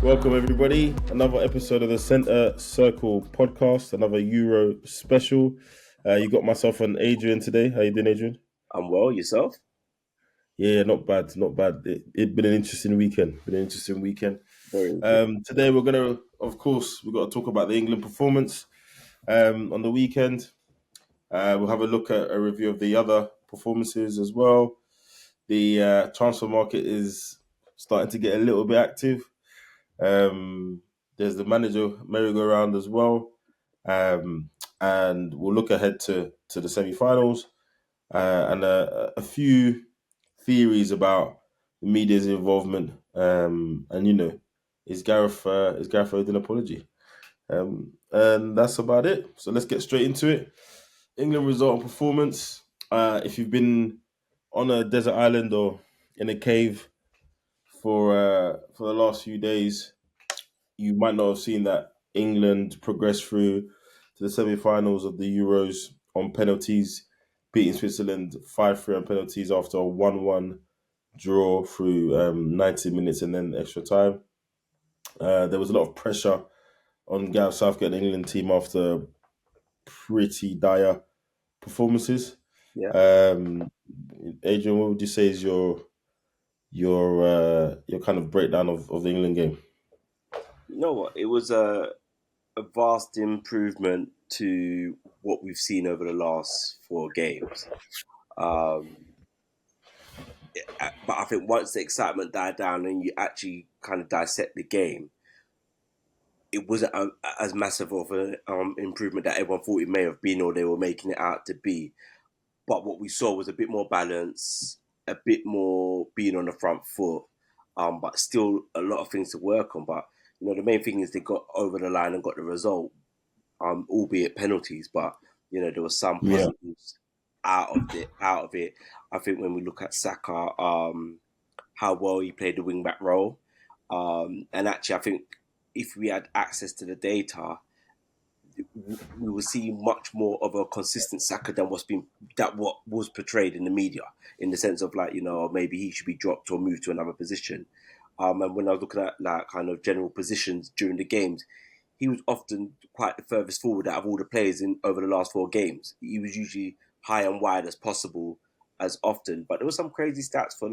Welcome, everybody. Another episode of the Centre Circle podcast, another Euro special. You got myself and Adrian today. How you doing, Adrian? I'm well, yourself? Yeah, not bad, not bad. It been an interesting weekend. Very interesting. Today we're gonna, of course, we've got to talk about the England performance on the weekend. We'll have a look at a review of the other performances as well. The transfer market is starting to get a little bit active. There's the manager merry-go-round as well. Um, and we'll look ahead to the semi-finals and a few theories about the media's involvement. And is Gareth owed an apology? And that's about it. So let's get straight into it. England result and performance. If you've been on a desert island or in a cave for the last few days, you might not have seen that England progressed through to the semi-finals of the Euros on penalties, beating Switzerland 5-3 on penalties after a 1-1 draw through 90 minutes and then extra time. There was a lot of pressure on Gareth Southgate and the England team after pretty dire performances. Yeah. Um, Adrian, what would you say is your kind of breakdown of the England game? You know what? It was a vast improvement to what we've seen over the last four games. Um, but I think once the excitement died down and you actually kind of dissect the game, it wasn't as massive of an improvement that everyone thought it may have been or they were making it out to be. But what we saw was a bit more balance, a bit more being on the front foot, but still a lot of things to work on. But the main thing is they got over the line and got the result, albeit penalties. But there were some Yeah, positives Out of it, I think when we look at Saka, how well he played the wing back role, and actually, I think if we had access to the data, we will see much more of a consistent Saka than what was portrayed in the media, in the sense of maybe he should be dropped or moved to another position. And when I was looking at like kind of general positions during the games, he was often quite the furthest forward out of all the players in over the last four games. He was usually high and wide as possible as often, but there were some crazy stats for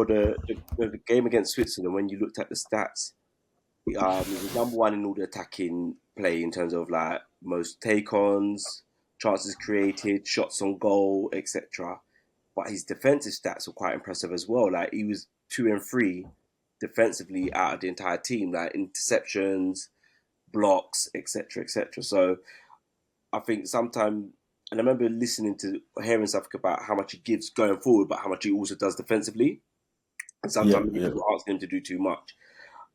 the game against Switzerland. When you looked at the stats, he was number one in all the attacking play in terms of like most take-ons, chances created, shots on goal, etc. But his defensive stats were quite impressive as well. Like he was 2 and 3 defensively out of the entire team, like interceptions, blocks, etc., etc. So I think sometimes, and I remember hearing something about how much he gives going forward, but how much he also does defensively. And yeah, sometimes yeah. people ask him to do too much.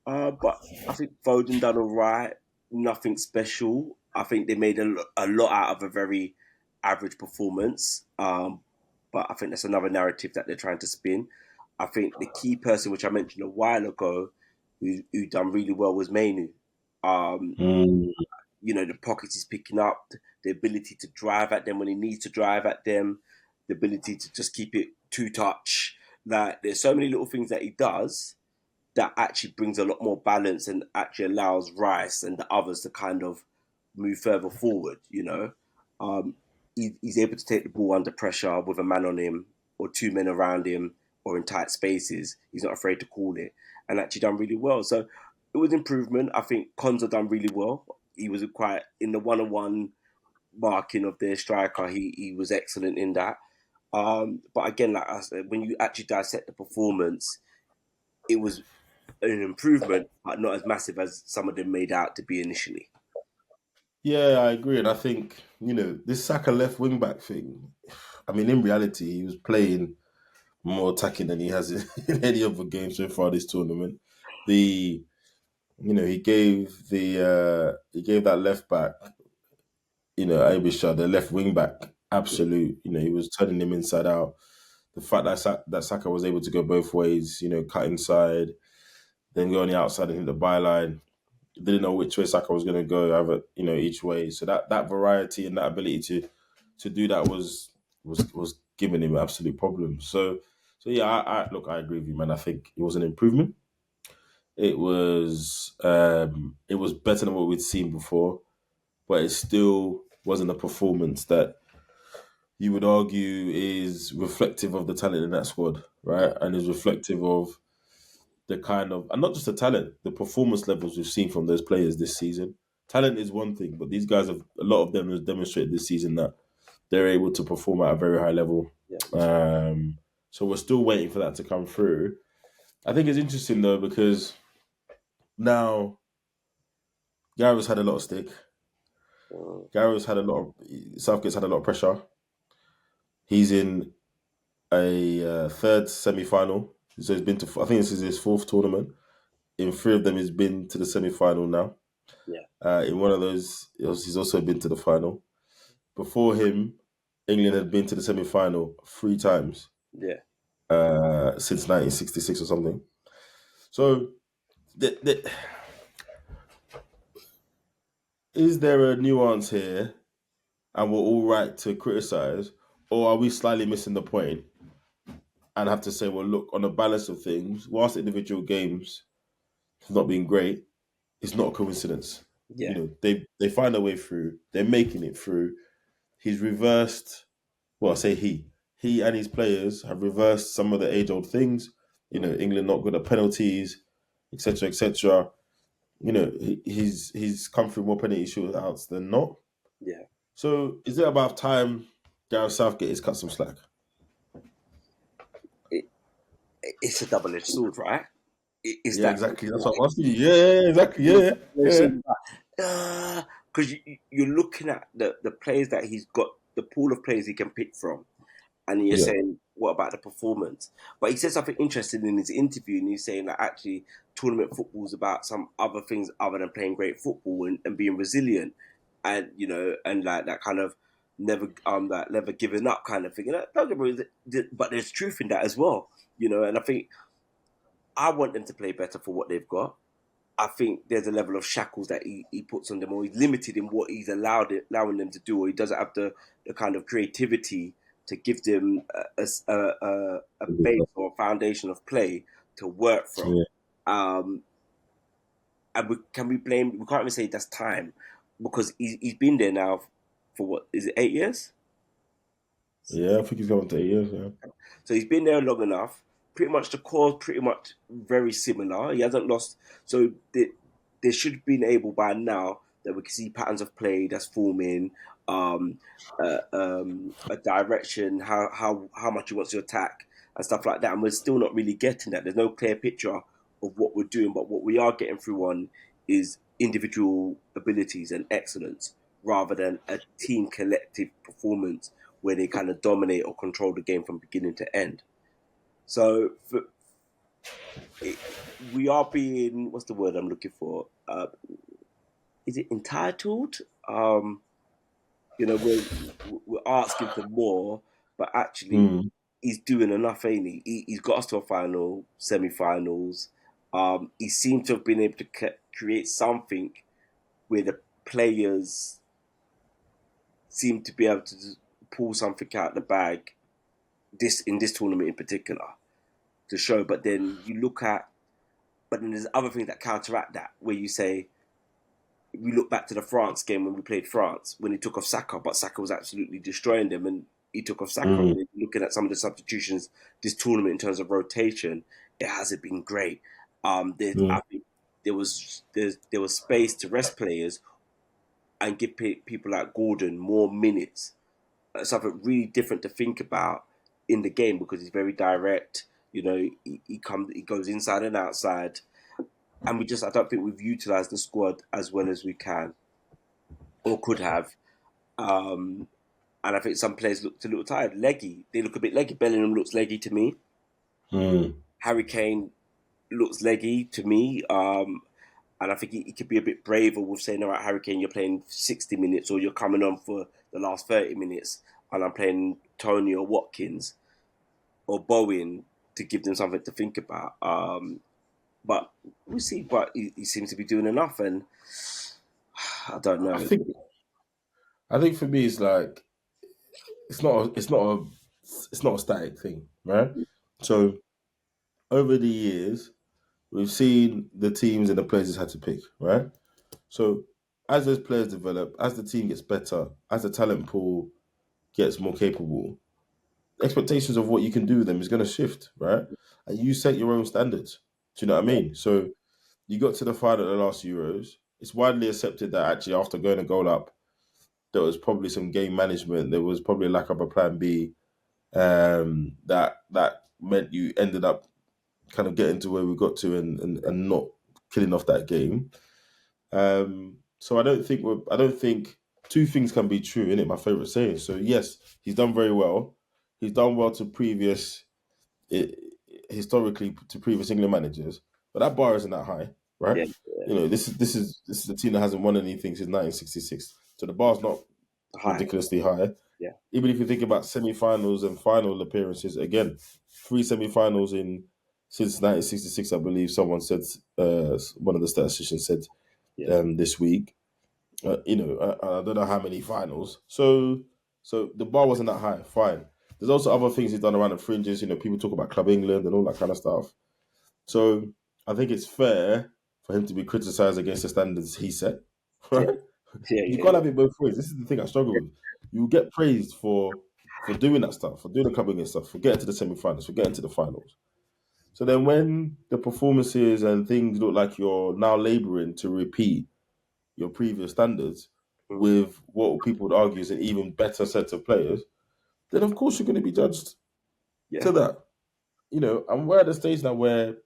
But I think Foden done all right. Nothing special. I think they made a lot out of a very average performance. But I think that's another narrative that they're trying to spin. I think the key person, which I mentioned a while ago, who done really well was Mainu. Um, Mm, the pockets he's picking up, the ability to drive at them when he needs to drive at them, the ability to just keep it two touch. Like there's so many little things that he does that actually brings a lot more balance and actually allows Rice and the others to kind of move further forward. Um, he's able to take the ball under pressure with a man on him or two men around him or in tight spaces. He's not afraid to call it and actually done really well. So it was improvement. I think Konza done really well. He was quite in the one-on-one marking of their striker. He was excellent in that. But again, like I said, when you actually dissect the performance, it was an improvement, but not as massive as some of them made out to be initially. yeah, I agree, and I think this Saka left wing back thing. I mean, in reality, he was playing more attacking than he has in any other game so far this tournament. The he gave that left back, Abisha, the left wing back, absolute. He was turning him inside out. The fact that Saka was able to go both ways, cut inside, then go on the outside and hit the byline. Didn't know which way Saka was going to go, either each way. So that variety and that ability to do that was giving him absolute problems. So yeah, I look, I agree with you, man. I think it was an improvement. it was better than what we'd seen before, but it still wasn't a performance that you would argue is reflective of the talent in that squad, right? And is reflective of the kind of, and not just the talent, the performance levels we've seen from those players this season. Talent is one thing, but these guys have, a lot of them have demonstrated this season that they're able to perform at a very high level. Yeah, So we're still waiting for that to come through. I think it's interesting though because now Gareth's had a lot of stick. uh, Gareth's had a lot of Southgate's had a lot of pressure. He's in a third semi-final. So he's been to. I think this is his fourth tournament. In three of them, he's been to the semi-final now. yeah, In one of those, he's also been to the final. Before him, England had been to the semi-final three times yeah, since 1966 or something. So, is there a nuance here, and we're all right to criticize, or are we slightly missing the point and have to say, well, look, on the balance of things, whilst individual games have not been great, it's not a coincidence. You yeah, know, they find a way through. They're making it through. He's reversed. Well, I say he and his players have reversed some of the age-old things. You know, England not good at penalties, etc., etc. You know, he's come through more penalty shootouts than not. yeah. So, is it about time Gareth Southgate has cut some slack? It, it's a double-edged sword, right? Is Yeah, that exactly. That's what I'm asking you. Yeah, exactly. Yeah, yeah, because you're looking at the players that he's got, the pool of players he can pick from, and you're yeah, saying, what about the performance? But he said something interesting in his interview, and he's saying that actually tournament football is about some other things other than playing great football and being resilient, and and like that kind of never giving up kind of thing. And don't get me wrong, but there's truth in that as well, And I think I want them to play better for what they've got. I think there's a level of shackles that he puts on them, or he's limited in what he's allowing them to do, or he doesn't have the kind of creativity to give them a base or a foundation of play to work from. yeah, Um, and can we blame? We can't even say that's time because he's been there now for what is it, 8 years? yeah. I think he's going to 8 years. Yeah, So he's been there long enough. Pretty much the core, pretty much very similar. He hasn't lost. So they should have been able by now that we can see patterns of play that's forming, a direction, how much he wants to attack and stuff like that. And we're still not really getting that. There's no clear picture of what we're doing, but what we are getting through on is individual abilities and excellence rather than a team collective performance where they kind of dominate or control the game from beginning to end. So we are being, what's the word I'm looking for? Is it entitled? We're asking for more, but actually mm, he's doing enough, ain't He's got us to a final, semi-finals. He seemed to have been able to create something where the players seem to be able to pull something out of the bag. In this tournament in particular, to show. But then but then there's other things that counteract that, where you say, we look back to the France game when we played France, when he took off Saka, but Saka was absolutely destroying them, and he took off Saka. mm, And looking at some of the substitutions this tournament in terms of rotation, it hasn't been great. mm. I think there was space to rest players and give people like Gordon more minutes. Something really different to think about in the game because he's very direct. He goes inside and outside, and I don't think we've utilised the squad as well as we can or could have. Um, and I think some players looked a little tired, leggy. They look a bit leggy. Bellingham looks leggy to me. Mm. Harry Kane looks leggy to me. And I think he could be a bit braver with saying, all right, Harry Kane, you're playing 60 minutes or you're coming on for the last 30 minutes and I'm playing Tony or Watkins or Bowen to give them something to think about. But we'll see. But he seems to be doing enough, and I don't I know. think I think for me it's like it's not a static thing, right? So over the years, we've seen the teams and the players had to pick, right? So as those players develop, as the team gets better, as the talent pool gets more capable, expectations of what you can do with them is going to shift, right? And you set your own standards. Do you know what I Yeah, mean? So you got to the final of the last Euros. It's widely accepted that actually after going a goal up, there was probably some game management. There was probably a lack of a plan B. That meant you ended up kind of getting to where we got to and not killing off that game. So I don't think two things can be true, in it. My favorite saying. So yes, he's done very well. He's done well to previous i- historically to previous England managers, but that bar isn't that high, right? yeah, You know, this is a team that hasn't won anything since 1966, so the bar's not high. ridiculously high. Yeah, Even if you think about semi-finals and final appearances, again, three semi-finals in since 1966, I believe someone said, one of the statisticians said yeah, this week. I don't know how many finals. So the bar wasn't that high. Fine. There's also other things he's done around the fringes. You know, people talk about Club England and all that kind of stuff. So I think it's fair for him to be criticised against the standards he set. yeah, Right? yeah, You yeah, can't have it both ways. This is the thing I struggle with. You get praised for doing that stuff, for doing the Club England stuff, for getting to the semi-finals, for getting to the finals. So then when the performances and things look like you're now labouring to repeat your previous standards mm, with what people would argue is an even better set of players, then of course you're going to be judged yeah, to that. You know, and we're at the stage now where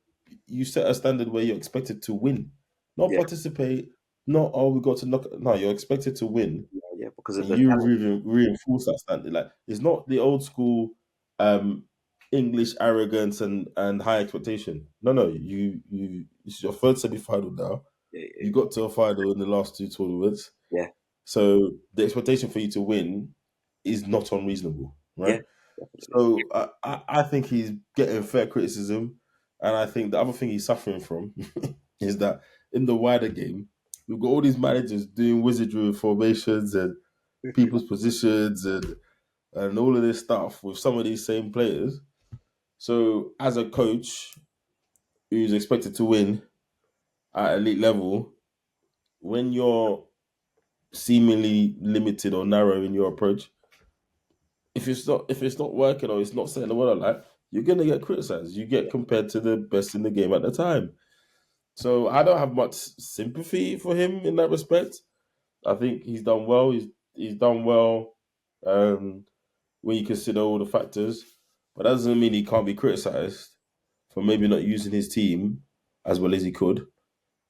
you set a standard where you're expected to win, not yeah, participate, not oh we got to knock. No, you're expected to win, yeah, yeah, because of and the you talent. reinforce that standard. Like it's not the old school um, English arrogance and high expectation. No, no, you. It's your third semi final now. Yeah, You got to a final in the last two tournaments. yeah, So the expectation for you to win is not unreasonable, yeah, right? definitely. So I think he's getting fair criticism, and I think the other thing he's suffering from is that in the wider game, we've got all these managers doing wizardry with formations and people's positions and all of this stuff with some of these same players. So as a coach who's expected to win at elite level, when you're seemingly limited or narrow in your approach, if it's not working or it's not setting the world alight, you're gonna get criticized. You get Yeah, compared to the best in the game at the time. So I don't have much sympathy for him in that respect. I think he's done well. He's done well when you consider all the factors, but that doesn't mean he can't be criticized for maybe not using his team as well as he could,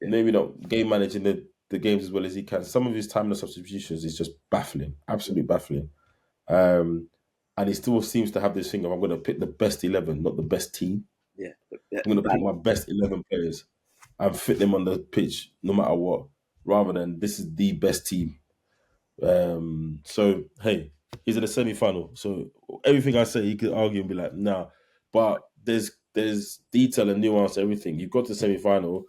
yeah, maybe not game managing the games as well as he can. Some of his timeless substitutions is just baffling, yeah, absolutely baffling. Um, and he still seems to have this thing of I'm going to pick the best 11, not the best team. yeah. Yeah, I'm going to pick my balance. best 11 players and fit them on the pitch no matter what, rather than this is the best team. So hey, he's in the semi final. So everything I say, he could argue and be like, nah. But there's detail and nuance to everything. You've got to semi final.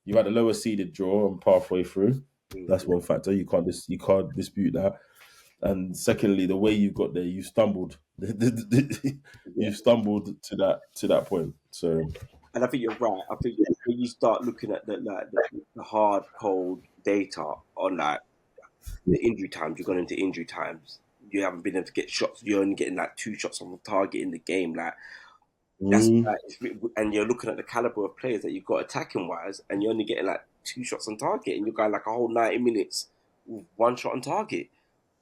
You've had a lower seeded draw and pathway through. That's Mm-hmm. one factor. You can't dispute that. And secondly, the way you got there, you stumbled. Yeah, You stumbled to that point. So and I think you're right. I think when you start looking at the hard, cold data on like the injury times, you're going into injury times. You haven't been able to get shots. You're only getting like 2 shots on target in the game. Like that's mm, like, and you're looking at the caliber of players that you've got attacking wise, and you're only getting like 2 shots on target, and you're going like a whole 90 minutes with 1 shot on target.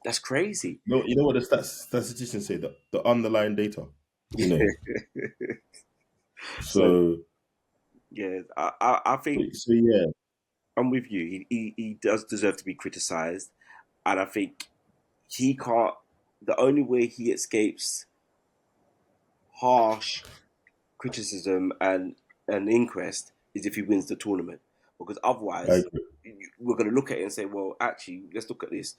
That's crazy. you know what the statisticians say, the underlying data. You know, So so yeah, I think so yeah, I'm with you. He does deserve to be criticised, and I think he can't. The only way he escapes harsh criticism and inquest is if he wins the tournament, because I otherwise agree. we're going to look at it and say, well, actually, let's look at this.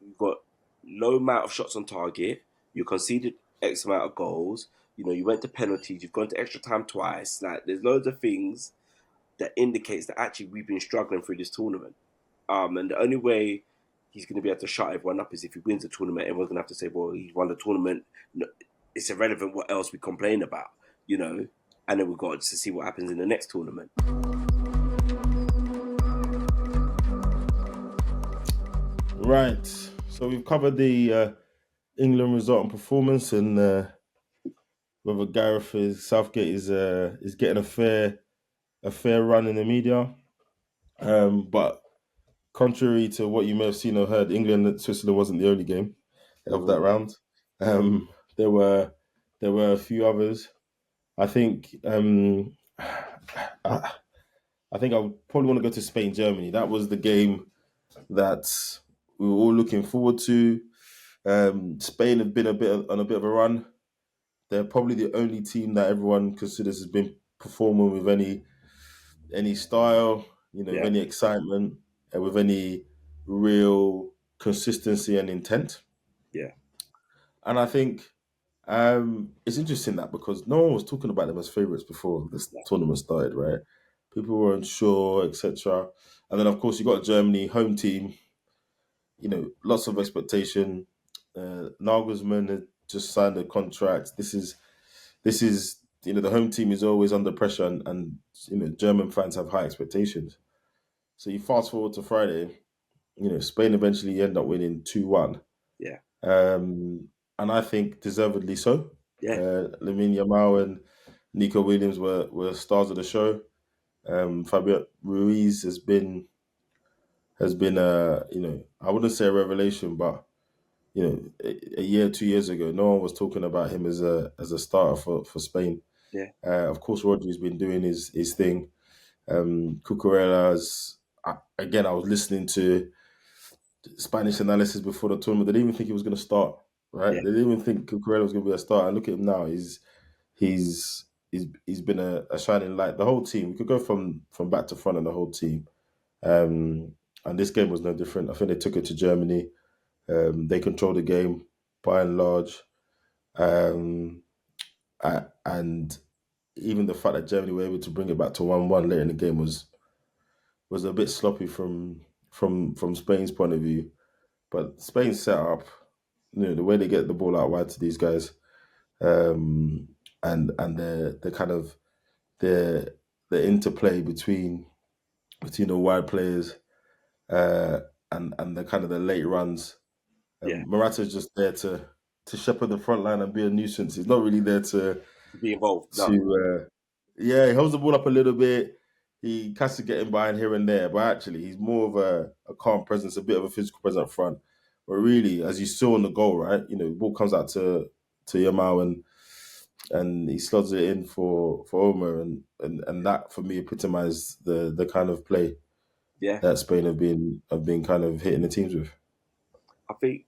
You've got low amount of shots on target. You conceded X amount of goals. You know, you went to penalties. You've gone to extra time twice. Like, there's loads of things that indicates that actually we've been struggling through this tournament. And the only way he's going to be able to shut everyone up is if he wins the tournament. Everyone's going to have to say, well, he's won the tournament. No, it's irrelevant what else we complain about, you know. and then we've got to see what happens in the next tournament. Right. So we've covered the England result and performance, and whether Southgate is getting a fair run in the media. But contrary to what you may have seen or heard, England and Switzerland wasn't the only game of that Mm, round. Um, there were a few others. I think I, I think I would probably want to go to Spain Germany. That was the game that we were all looking forward to. Spain have been on a bit of a run. They're probably the only team that everyone considers has been performing with any style, with yeah, any excitement, and with any real consistency and intent. yeah, And I think it's interesting that because no one was talking about them as favourites before this yeah, tournament started, right? People were unsure, etc. And then, of course, you got Germany, home team. Lots of expectation. Nagelsmann had just signed a contract. This is the home team is always under pressure, and German fans have high expectations. So you fast forward to Friday, Spain eventually end up winning 2-1, yeah, and I think deservedly so. yeah, Lamine Yamal and Nico Williams were stars of the show. Fabio Ruiz has been I wouldn't say a revelation, but a year, 2 years ago, no one was talking about him as a starter for Spain. yeah, Of course, Rodri's been doing his thing. Cucurella's again. I was listening to Spanish analysis before the tournament. They didn't even think he was going to start. Right? yeah, They didn't even think Cucurella was going to be a starter. And look at him now. He's been a shining light. The whole team. We could go from back to front and the whole team. Um, and this game was no different. I think they took it to Germany. They controlled the game by and large. Um, and even the fact that Germany were able to bring it back to 1-1 later in the game was a bit sloppy from Spain's point of view. But Spain's set up, the way they get the ball out wide to these guys, um, and the kind of the the interplay between the wide players, uh, and the kind of the late runs. yeah. Morata's just there to shepherd the front line and be a nuisance. He's not really there Be involved. to No, yeah, he holds the ball up a little bit. He has to get in behind here and there, but actually, he's more of a calm presence, a bit of a physical presence up front. But really, as you saw in the goal, right? The ball comes out to Yamal and he slots it in for Omer, and that for me epitomized the kind of play yeah. that Spain have been kind of hitting the teams with. I think,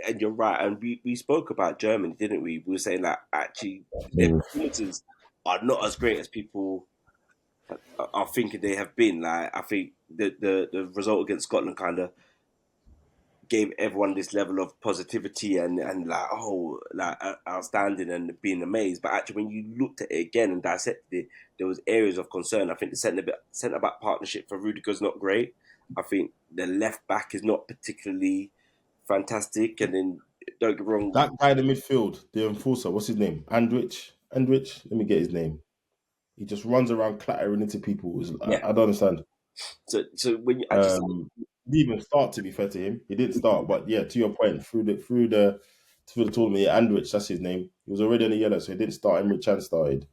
and you're right. And we spoke about Germany, didn't we? We were saying that actually their Mm. performances are not as great as people are thinking they have been. Like I think the result against Scotland kind of gave everyone this level of positivity and like outstanding and being amazed. But actually, when you looked at it again and dissected it, there was areas of concern. I think the centre back partnership for Rudiger's not great. I think the left back is not particularly fantastic. And then don't get wrong, That guy in the midfield, the enforcer, what's his name? Andrich. Let me get his name. He just runs around clattering into people. yeah. I don't understand. So when you actually said, He didn't even start. To be fair to him, he didn't start. But yeah, to your point, through the tournament, yeah, Andrich, that's his name. He was already on the yellow, so he didn't start. Emre Chan started,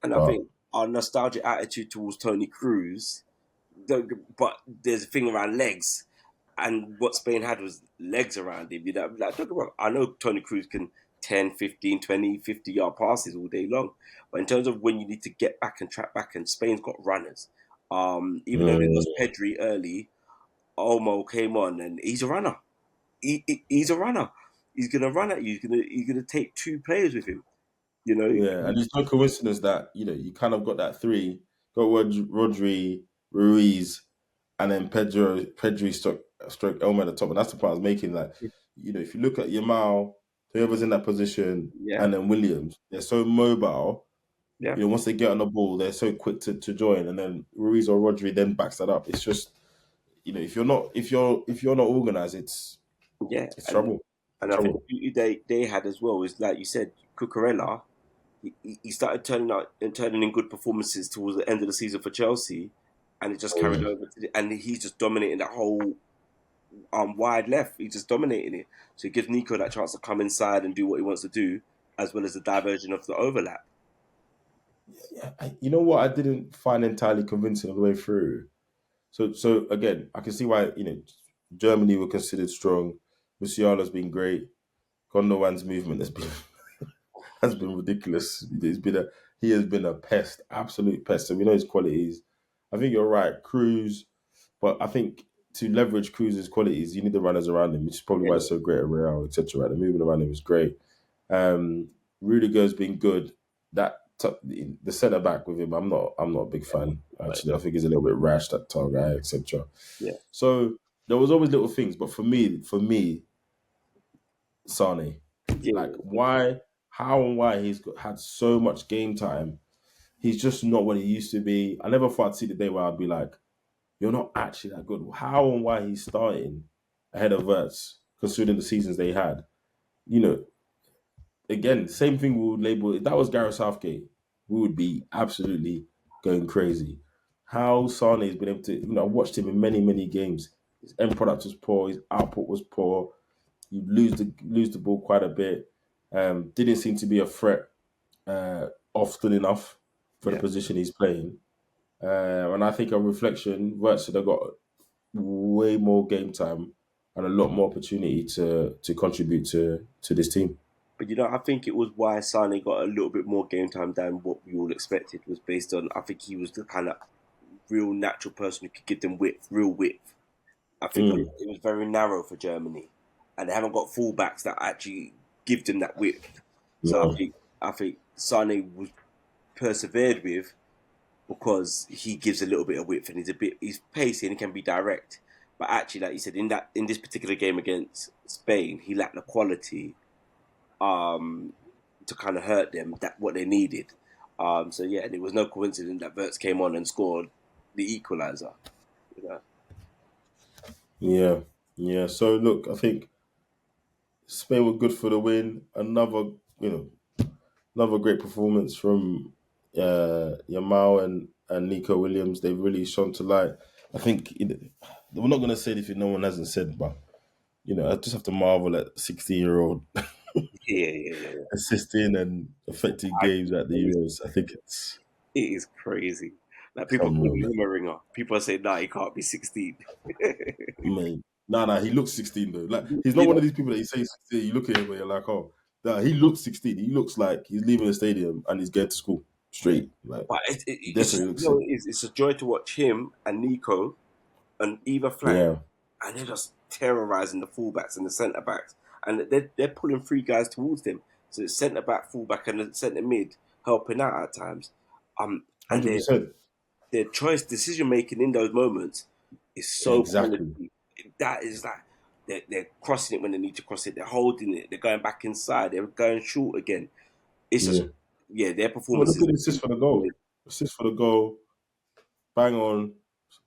and I but think our nostalgic attitude towards Tony Cruz, but there's a thing around legs. And what Spain had was legs around him. Like, don't get me wrong, I know Tony Cruz can 10, 15, 20, 50-yard passes all day long. But in terms of when you need to get back and track back, and Spain's got runners. Even though they mm, lost Pedri early, Olmo came on and he's a runner. He's a runner. He's gonna run at you. He's gonna take two players with him. You know, yeah, and it's no coincidence that you kind of got that three, got Rodri, Ruiz, and then Pedri stroke Elmer at the top, and that's the point I was making. Like, if you look at Yamal, whoever's in that position, yeah, and then Williams, they're so mobile. yeah, Once they get on the ball, they're so quick to join, and then Ruiz or Rodri then backs that up. It's just if you're not organized, yeah. it's And trouble. and I think the Trouble. beauty they had as well is like you said, Cucurella. he started turning in good performances towards the end of the season for Chelsea, and it just carried Mm. over and he's just dominating that whole wide left. He's just dominating it. So it gives Nico that chance to come inside and do what he wants to do, as well as the diversion of the overlap. Yeah, you know what? I didn't find entirely convincing all the way through. So again, I can see why Germany were considered strong. Musiala's been great. Gondwan's movement has been has been ridiculous. He has been a pest, absolute pest. So we know his qualities. I think you're right, Cruz. But I think to leverage Cruz's qualities, you need the runners around him, which is probably Yeah, why it's so great at Real, etc. Right? The movement around him is great. Rudiger's been good. The centre back with him, I'm not a big fan but actually. I think he's a little bit rash, that tall guy, etc. yeah, So there was always little things, but for me, Sane, like yeah, why, how, and why had so much game time. He's just not what he used to be. I never thought I'd see the day where I'd be like, you're not actually that good. How and why he's starting ahead of us, considering the seasons they had. You know, again, same thing we would label. If that was Gareth Southgate, we would be absolutely going crazy. How Sane has been able to, I watched him in many, many games. His end product was poor. His output was poor. You lose the ball quite a bit. Didn't seem to be a threat often enough for the yeah. position he's playing. And I think on reflection, Wirtz should have got way more game time and a lot more opportunity to contribute to this team. But I think it was why Sane got a little bit more game time than what we all expected. Was based on I think he was the kind of real natural person who could give them width, real width. I think Mm, it was very narrow for Germany, and they haven't got fullbacks that actually give them that width. So no, I think Sane was persevered with because he gives a little bit of width and he's pacey and he can be direct. But actually, like you said, in this particular game against Spain, he lacked the quality to kind of hurt them that what they needed. So yeah, and it was no coincidence that Verts came on and scored the equaliser. You know? yeah, yeah. So look, I think Spain were good for the win. Another great performance from Yamal and Nico Williams. They really shone to light. I think we're not going to say anything no one hasn't said, but I just have to marvel at 16-year-old Yeah, yeah, yeah, yeah. assisting and affecting I, games at the Euros. I think it is crazy. Like it's people unreal, calling man. him a ringer. People are saying, "Nah, he can't be 16." Mate. Nah, he looks 16 though. Like he's not you one know, of these people that you say 16, you look at him and you're like, oh, nah, he looks 16. He looks like he's leaving the stadium and he's going to school yeah. straight. Like But he it's definitely just looks it. it's a joy to watch him and Nico on either flank, Yeah. and they're just terrorizing the fullbacks and the centre backs, and they're pulling three guys towards them. So it's centre back, fullback, and the centre mid helping out at times. And 100%. their choice decision making in those moments is so Exactly. quality. That is like they're crossing it when they need to cross it. They're holding it. They're going back inside. They're going short again. It's just Yeah. yeah, their Well, look performances at the have assist been for the goal. solid. Assist for the goal, bang on,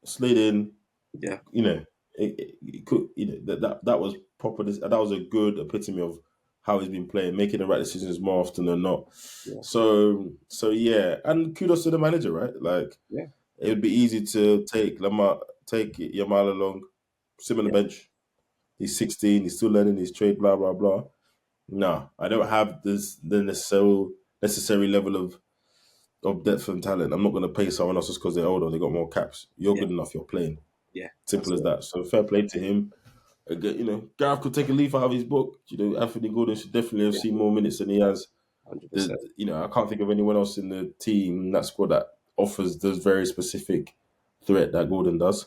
slid in, Yeah, you know, it could, that was proper. That was a good epitome of how he's been playing, making the right decisions more often than not. yeah, So yeah, and kudos to the manager, right? Like yeah, it would be easy to take Yamal along, sit him on the yeah, bench. He's 16, he's still learning his trade, blah blah blah. No, I don't have the necessary level of depth and talent. I'm not going to pay someone else just because they're older. They got more caps. You're yeah, good enough. You're playing. yeah. Simple That's as it. that. So fair play to him. Again, Gareth could take a leaf out of his book. Anthony Gordon should definitely have Yeah, seen more minutes than he has. 100%. I can't think of anyone else in the team that squad that offers this very specific threat that Gordon does.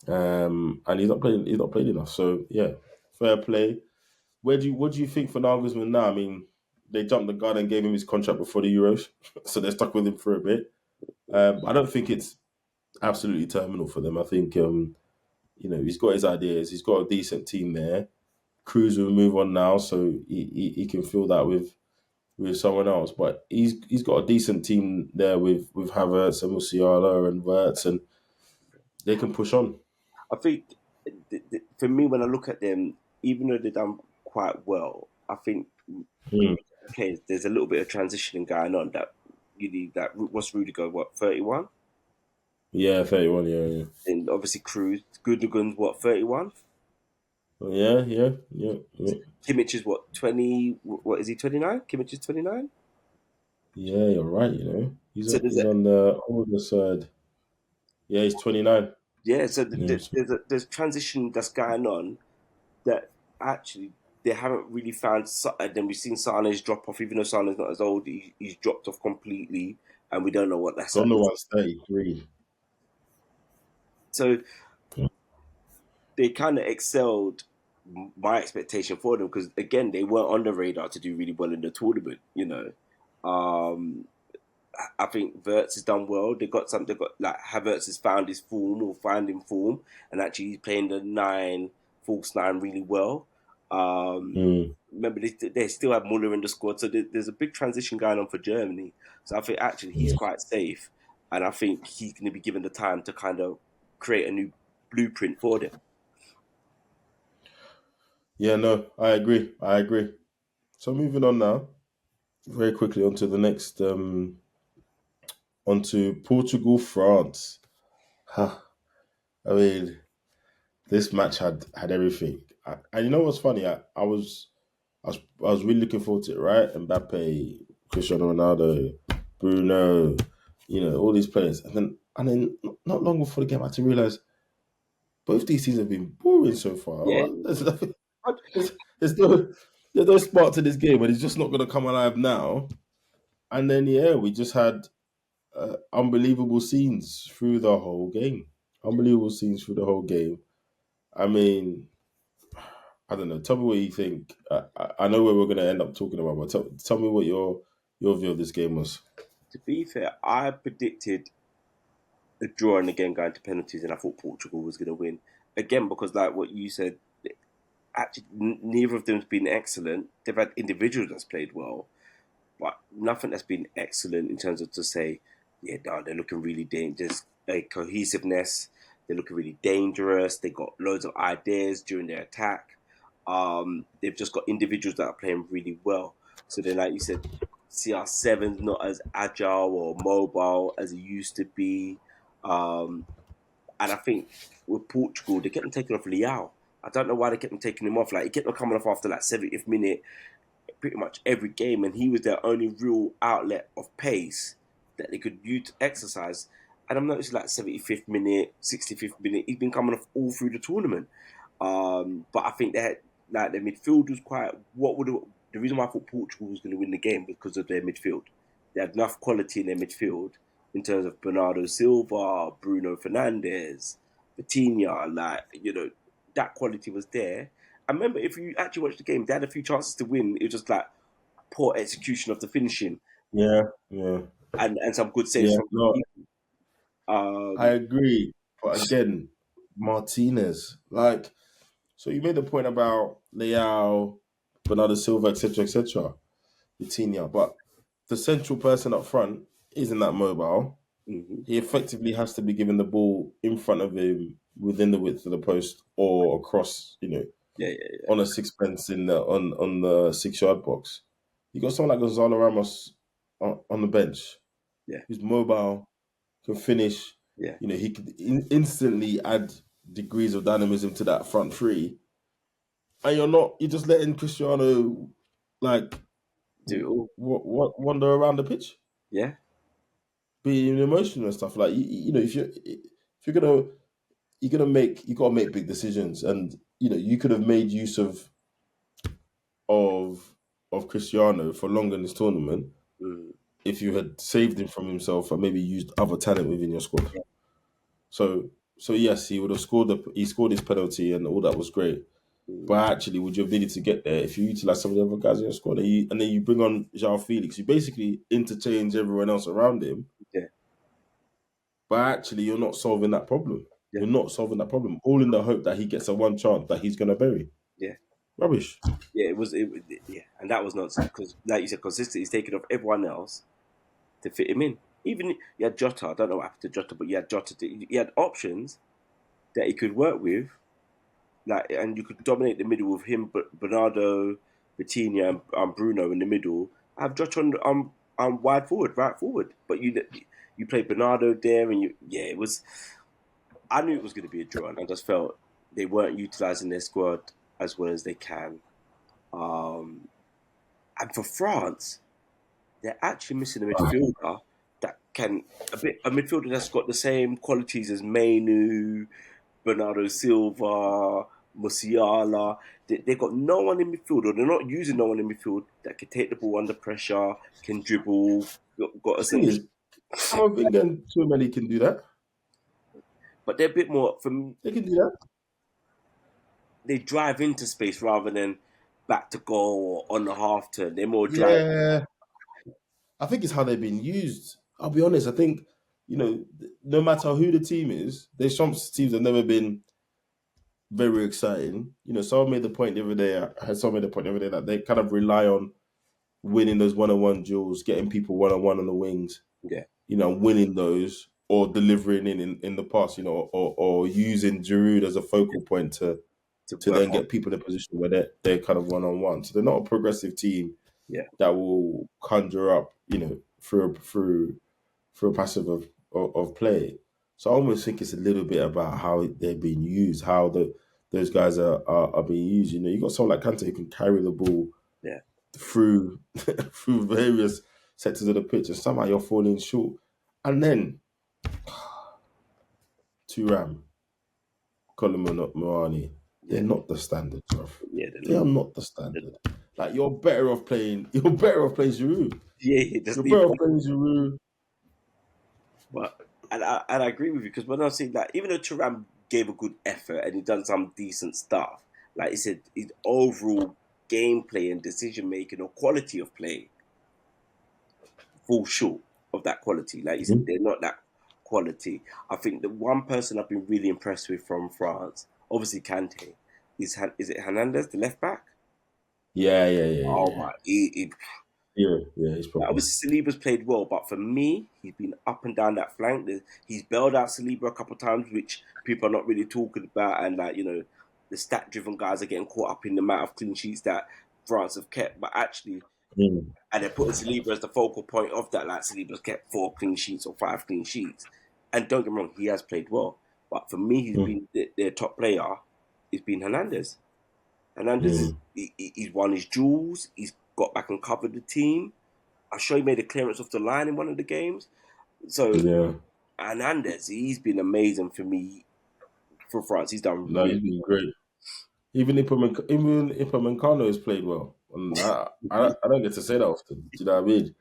And he's not playing. He's not played enough. So yeah, fair play. What do you think for Nagelsmann now? I mean, they jumped the gun and gave him his contract before the Euros, so they're stuck with him for a bit. I don't think it's absolutely terminal for them. I think he's got his ideas. He's got a decent team there. Cruz will move on now, so he can fill that with someone else. But he's got a decent team there with Havertz and Musiala and Wirtz, and they can push on. I think for me, when I look at them, even though they've done quite well, I think Mm. okay, there's a little bit of transitioning going on that you need. That what's Rudiger? What 31? Yeah, 31. Yeah, yeah, And obviously Cruz, Gundogan's what 31? yeah, yeah, yeah, yeah. Kimmich is what 20? What is he 29? Kimmich is 29. Yeah, you're right. So there's he's a on the older side. Yeah, he's 29. yeah. So Yeah, there's transition that's going on that actually they haven't really found. And then we've seen Sane's drop off, even though Sane's not as old. He's dropped off completely, and we don't know what that's at. Gundogan's 33. So Yeah, they kind of excelled my expectation for them because again they weren't on the radar to do really well in the tournament. Um, I think Verts has done well. They got some. They got like Havertz has found his form or finding form, and actually he's playing the nine, false nine really well. mm, Remember, they still have Muller in the squad, so there's a big transition going on for Germany. So I think actually he's yeah. quite safe, and I think he's going to be given the time to kind of create a new blueprint for them. Yeah, no, I agree. I agree. So moving on now, very quickly onto the next, onto Portugal, France. Ha, I mean, this match had everything. And you know what's funny? I was really looking forward to it, right? Mbappe, Cristiano Ronaldo, Bruno, all these players, and then not long before the game, I had to realize both these teams have been boring so far. Yeah, There's nothing. There's no there's no spark to this game, and it's just not going to come alive now. And then yeah, we just had unbelievable scenes through the whole game. Unbelievable scenes through the whole game. I mean, I don't know. Tell me what you think. I know where we're going to end up talking about, but tell me what your view of this game was. to be fair, I predicted a draw and again going to penalties, and I thought Portugal was going to win again because, like what you said, actually neither of them's been excellent. They've had individuals that's played well, but nothing that's been excellent in terms of to say, yeah, no, they're looking really dangerous. Like cohesiveness, they're looking really dangerous. They got loads of ideas during their attack. They've just got individuals that are playing really well. So then, like you said, CR7's not as agile or mobile as it used to be. Um, and I think with Portugal, they kept on taking off Leao. I don't know why they kept on taking him off. Like he kept on coming off after like 70th minute, pretty much every game, and he was their only real outlet of pace that they could use to exercise. And I'm noticing like 75th minute, 65th minute, he's been coming off all through the tournament. But I think that like their midfield was quite. The reason why I thought Portugal was going to win the game was because of their midfield. They had enough quality in their midfield in terms of Bernardo Silva, Bruno Fernandes, Vitinha. Like that quality was there. I remember if you actually watched the game, they had a few chances to win. It was just like poor execution of the finishing Yeah, yeah, and some good saves yeah. from No, people. I Um, agree. But again, Martinez, like, so you made the point about Leao, Bernardo Silva, etc., etc., Vitinha, but the central person up front isn't that mobile. mhm. He effectively has to be given the ball in front of him within the width of the post or across, Yeah, yeah, on a sixpence in the on the 6 yard box. You got someone like Gonzalo Ramos on the bench yeah, who's mobile, can finish. yeah. He could instantly add degrees of dynamism to that front three, and you're just letting Cristiano like Do it all. wander around the pitch, Yeah, being emotional and stuff. Like if you gotta make big decisions, and you could have made use of of Cristiano for longer in this tournament mm, if you had saved him from himself and maybe used other talent within your squad. yeah, So yes, he would have he scored his penalty and all that was great. mm, But actually, would you have needed to get there if you utilize some of the other guys in your squad and then you bring on João Felix? You basically interchange everyone else around him, yeah, but actually, you're not solving that problem. yeah, You're not solving that problem. All in the hope that he gets a one chance that he's going to bury. yeah. Rubbish. Yeah, yeah, and that was nonsense because, like you said, consistency is taking off everyone else to fit him in. Even you had Jota. I don't know what happened to Jota, but you had Jota. You had options that he could work with, like, and you could dominate the middle with him, Bernardo, Vitinha and Bruno in the middle. Have Josh on wide forward, right forward. But you played Bernardo there, and it was. I knew it was going to be a draw, and I just felt they weren't utilizing their squad as well as they can. Um, and for France, they're actually missing a midfielder that can a midfielder that's got the same qualities as Mainu, Bernardo Silva, Musiala. They've got no one in midfield, or they're not using no one in midfield that can take the ball under pressure, can dribble, got a Thing central. is, I don't think too many can do that. But they're a bit more from They can do that. they drive into space rather than back to goal or on the half turn. They're more drive. Yeah, I think it's how they've been used. I'll be honest. I think no matter who the team is, there's some teams that have never been very exciting. Someone made the point the other day. I had someone made the point the other day that they kind of rely on winning those one-on-one duels, getting people one-on-one on the wings. Yeah, Winning those or delivering in the past. Or using Giroud as a focal point to to work then on. get people in a position where they're kind of one-on-one. So they're not a progressive team Yeah, that will conjure up, through a passive of play. So I almost think it's a little bit about how they're being used, how those guys are being used. You got someone like Kante who can carry the ball yeah, through through various sectors of the pitch, and somehow you're falling short. And then Turam, Colin Moani, they're yeah, not the standard, bruv. yeah. They are not the standard. Like you're better off playing. You're better off playing Giroud. Yeah, just You're need better off one. playing Giroud. But and I agree with you because when I say that, even though Turam gave a good effort and he done some decent stuff, like you said, his overall gameplay and decision making or quality of play fall short of that quality. Like you said, Mhm. they're not that quality. I think the one person I've been really impressed with from France, obviously Kante, is it Hernandez, the left back? Yeah, yeah, yeah, Oh yeah. my, Yeah, yeah, he's proper. obviously Saliba's played well, but for me, he's been up and down that flank. He's bailed out Saliba a couple of times, which people are not really talking about, and the stat-driven guys are getting caught up in the amount of clean sheets that France have kept. But actually, Mm, and they're putting Saliba as the focal point of that. Like Saliba's kept 4 clean sheets or 5 clean sheets, and don't get me wrong, he has played well. But for me, he's mm, been their top player. He's been Hernandez. Hernandez is mm. he's won his duels. He's got back and covered the team. I'm sure he made a clearance off the line in one of the games. So Yeah. Hernandez, he's been amazing for me for France. He's done No, he's really been great. Even Ipamecano has played well. And I don't get to say that often. Do you know what I mean?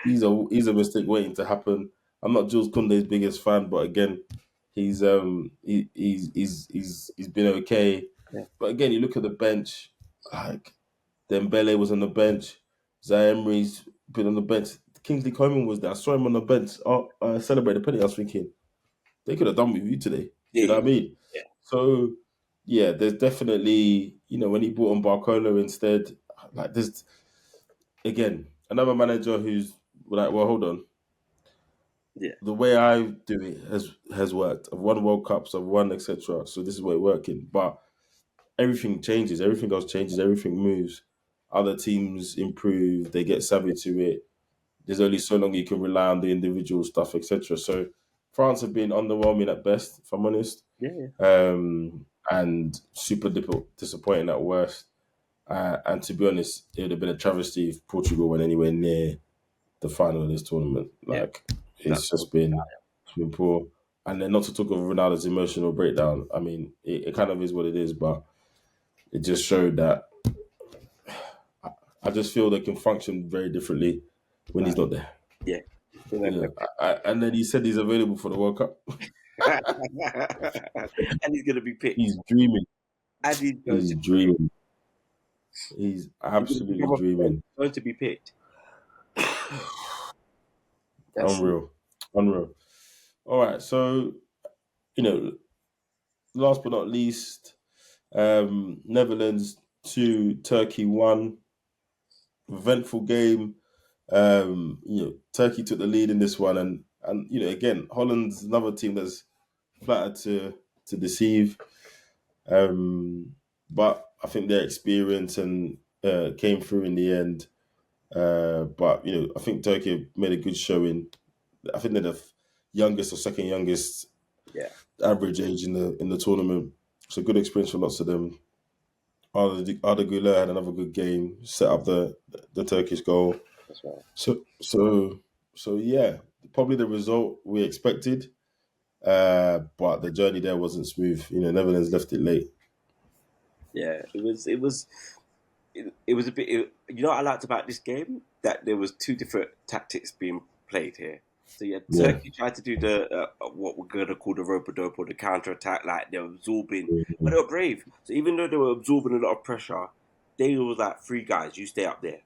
He's a mistake waiting to happen. I'm not Jules Koundé's biggest fan, but again, he's been okay. yeah, But again, you look at the bench, like Dembele was on the bench, Zaire has been on the bench. Kingsley Coman was there. I saw him on the bench. Celebrate the penalty. I was thinking they could have done with you today. Do you know yeah, what I mean? yeah, So yeah, there's definitely when he brought on Barcola instead, like there's again another manager who's like, well, hold on, yeah, the way I do it has worked. I've won World Cups, I've won etc. So this is where it's working, but everything changes, everything else changes, everything moves. Other teams improve, they get savvy to it. There's only so long you can rely on the individual stuff, etc. So France have been underwhelming at best, if I'm honest, yeah, yeah, and super disappointing at worst. And to be honest, it would have been a travesty if Portugal went anywhere near the final of this tournament. yeah. Like That's it's what, just been poor. And then not to talk of Ronaldo's emotional breakdown. I mean, it kind of is what it is, but it just showed that I just feel they can function very differently when he's right. not there. Yeah. You know, Yeah, and then he said he's available for the World Cup. and he's going to be picked. He's dreaming. And he's going He's to be picked. dreaming. He's He's going to absolutely become a friend. dreaming. Going to be picked. That's it. Unreal. Unreal. All right. So, you know, last but not least, Netherlands 2, Turkey 1. Eventful game. Turkey took the lead in this one. And again, Holland's another team that's flattered to deceive. Um, but I think their experience and came through in the end. But I think Turkey made a good showing. I think they're the youngest or second youngest Yeah, average age in the tournament. It's a good experience for lots of them. Arda Güler had another good game, set up the Turkish goal. that's right. So yeah, probably the result we expected. But the journey there wasn't smooth. Netherlands left it late. Yeah, it was a bit. You know what I liked about this game? That there was two different tactics being played here. So yeah, Yeah. Turkey tried to do the what we're gonna call the rope a dope or the counter attack, like they were absorbing, but Mhm. they were brave. So even though they were absorbing a lot of pressure, they were like, three guys, you stay up there.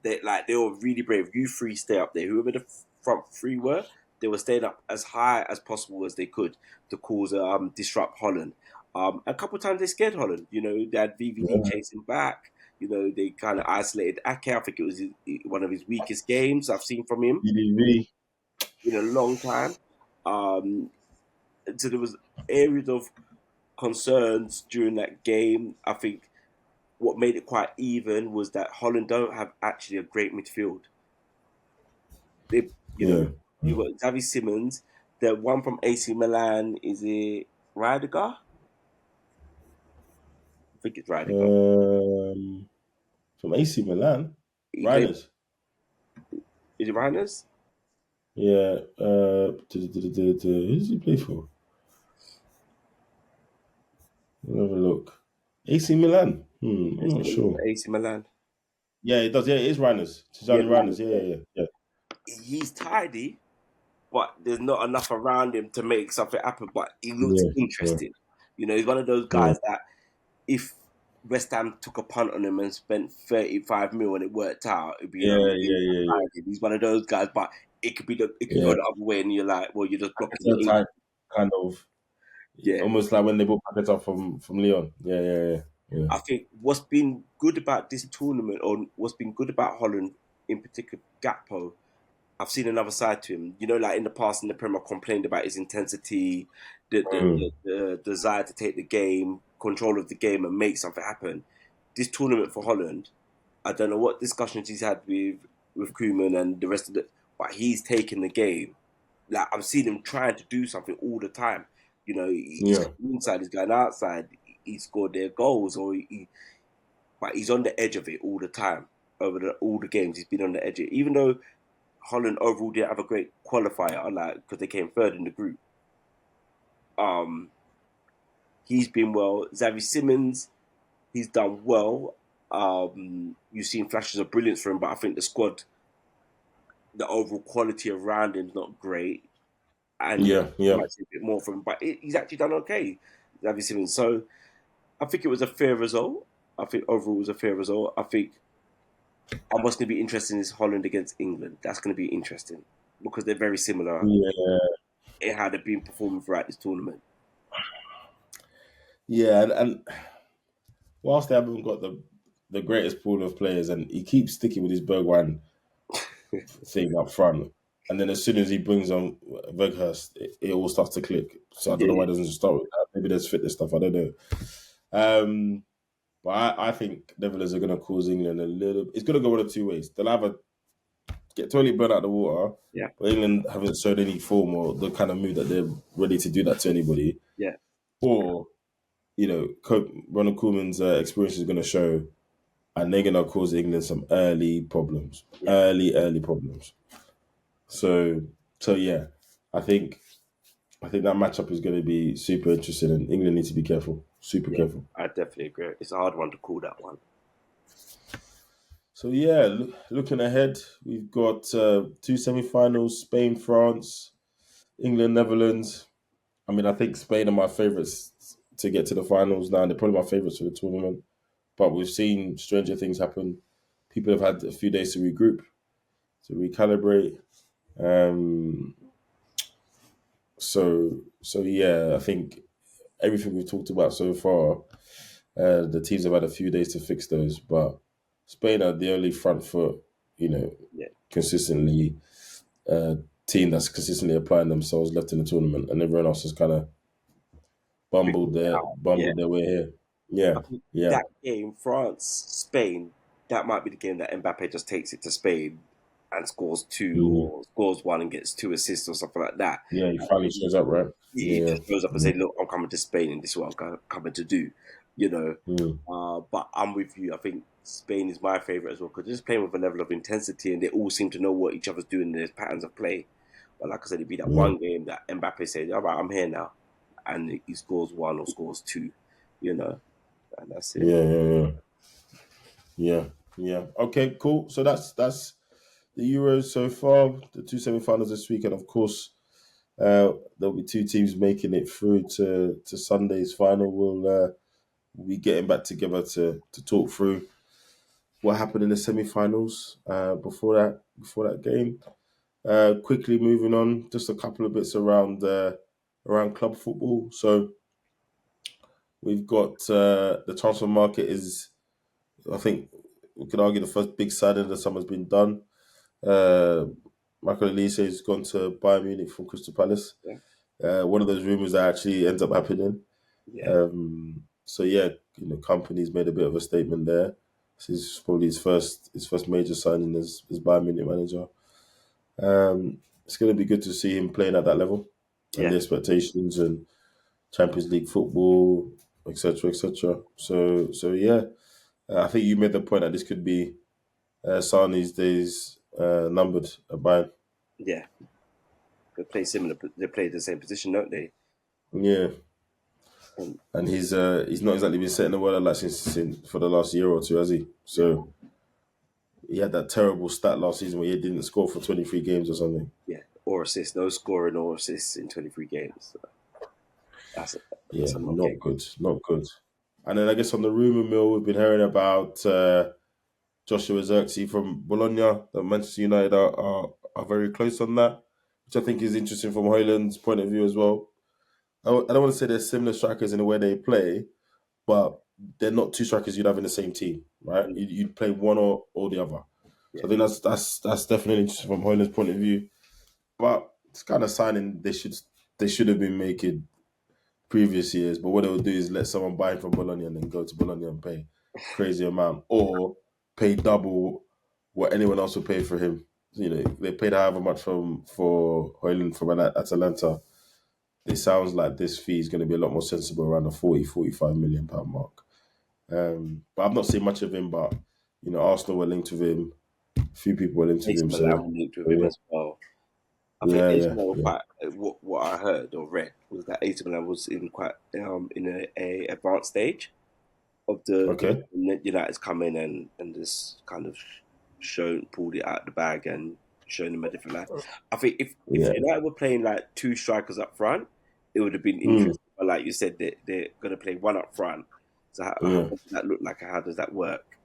They were really brave. You three stay up there. Whoever the front three were, they were staying up as high as possible as they could to cause disrupt Holland. A couple of times they scared Holland. They had VVD Yeah. chasing back. They kind of isolated Ake. I think it was one of his weakest games I've seen from him EDV. in a long time. Um, so there was areas of concerns during that game. I think what made it quite even was that Holland don't have actually a great midfield. They, you know, Yeah. you got Xavi Simmons. The one from AC Milan is it Rydiger? I think it's Rydiger. Um, from AC Milan, He played. Reiners. Is it Reiners? Yeah. Who does he play for? Let have a look. AC Milan. I'm Let's not have a look sure. for AC Milan. Yeah, it does. Yeah, it is Reiners. Yeah, Tijani Reiners. Reiners. Yeah, Yeah. yeah, yeah. He's tidy, but there's not enough around him to make something happen. But he looks Yeah, yeah, interesting. He's one of those yeah, guys that if West Ham took a punt on him and spent 35 mil and it worked out, it'd be an yeah, amazing yeah, yeah, signing. He's one of those guys, but it could yeah. go the other way, and you're like, well, you're just blocking Paqueta the type, kind of, yeah. almost like when they bought Paqueta from Leon. Yeah, yeah, yeah, yeah. I think what's been good about this tournament, or what's been good about Holland in particular, Gakpo, I've seen another side to him. Like in the past in the Premier, I complained about his intensity, Mm. the desire to take the game, control of the game, and make something happen. This tournament for Holland, I don't know what discussions he's had with Koeman and the rest of the, but he's taken the game. Like I'm seeing him trying to do something all the time. He's Yeah, going inside, he's going outside. He scored their goals, but he's on the edge of it all the time. Over all the games, he's been on the edge of it. Even though Holland overall didn't have a great qualifier, like because they came third in the group. Um, he's been well. Xavi Simmons, he's done well. You've seen flashes of brilliance for him, but I think the squad, the overall quality around him is not great, and yeah, you yeah, might see a bit more from him. But he's actually done okay, Xavi Simmons. So I think it was a fair result. I think overall it was a fair result. I think and what's going to be interesting is Holland against England. That's going to be interesting because they're very similar yeah, in how they've been performing throughout this tournament. yeah. And whilst they haven't got the greatest pool of players, and he keeps sticking with his Bergwijn thing up front, and then as soon as he brings on Weghurst, it all starts to click. So I don't know why Yeah, it doesn't just start with that. Maybe there's fitness stuff. I don't know. Um, but I think Netherlands are going to cause England a little. It's going to go one of two ways. They'll either get totally burnt out of the water, yeah, but England haven't showed any form or the kind of move that they're ready to do that to anybody, yeah, or Ronald Koeman's experience is going to show, and they're going to cause England some early problems, yeah, early problems. So, so yeah, I think I think that matchup is going to be super interesting, and England needs to be careful, super yeah. careful. I definitely agree. It's a hard one to call that one. So yeah, looking ahead, we've got two semi-finals: Spain, France, England, Netherlands. I mean, I think Spain are my favourites to get to the finals now. They're probably my favourites for the tournament. But we've seen stranger things happen. People have had a few days to regroup, to recalibrate. Um, so yeah, I think everything we've talked about so far, the teams have had a few days to fix those. But Spain are the only front foot, you know, Yeah, consistently uh, team that's consistently applying themselves left in the tournament, and everyone else has kind of figured it out. Yeah, bumbled their way here. Yeah, I think yeah, that game, France, Spain, that might be the game that Mbappe just takes it to Spain and scores two hmm, or scores one and gets two assists or something like that. yeah. He And finally shows up, right? he Yeah, just shows up and yeah, say, "Look, I'm coming to Spain, and this is what I'm coming to do," you know. mm, But I'm with you. I think Spain is my favorite as well because they're just playing with a level of intensity, and they all seem to know what each other's doing in their patterns of play. But like I said, it'd be that yeah, one game that Mbappe says, "All right, I'm here now," and he scores one or scores two, you know, and that's it. yeah, yeah, yeah, yeah, yeah. Okay, cool. So that's the Euros so far. The two semi-finals this week, and of course, there'll be two teams making it through to Sunday's final. We'll be getting back together to talk through what happened in the semi-finals before that game. Quickly moving on, just a couple of bits around club football. So we've got the transfer market is, I think, we could argue the first big signing of the summer's been done. Uh, Michael Elise has gone to Bayern Munich from Crystal Palace. Yeah, One of those rumors that actually ends up happening. yeah, So yeah, company's made a bit of a statement there. This is probably his first major signing as Bayern Munich manager. It's going to be good to see him playing at that level and yeah, the expectations and Champions League football, etc., etc. So yeah, I think you made the point that this could be Sane's days numbered at Bayern. yeah. They play similar. They play the same position, don't they? Yeah, And and he's not exactly been setting the world alight since for the last year or two, has he? So no, he had that terrible stat last season where he didn't score for 23 games or something. yeah, or assists, no scoring or assists in 23 games. So that's a, Yeah, that's a not not game. good, not good. And then I guess on the rumor mill, we've been hearing about Joshua Zirkzee from Bologna. That Manchester United are very close on that, which I think is interesting from Hoyland's point of view as well. I don't want to say they're similar strikers in the way they play, but they're not two strikers you'd have in the same team, right? Mm, You'd play one or the other. So yeah, I think that's definitely interesting from Hoyland's point of view. But it's kind of signing they should have been making previous years. But what they would do is let someone buy him from Bologna and then go to Bologna and pay crazy amount or pay double what anyone else would pay for him. They paid however much for Hoyland from Atalanta. It sounds like this fee is going to be a lot more sensible around the 40, 45 million pound mark. But I've not seen much of him, but Arsenal were linked with him. A few people were linked with AC him, Milan so, will linked with so him yeah, as well. I think yeah, AC yeah, Milan were yeah. quite. What I heard or read was that AC Milan was in quite in a advanced stage of the Okay, United's come in and just kind of shown pulled it out of the bag and shown them a different light. I think if yeah. United were playing like two strikers up front, it would have been Mm, interesting. But like you said, they're going to play one up front. So yeah. what does that look like? How does that work?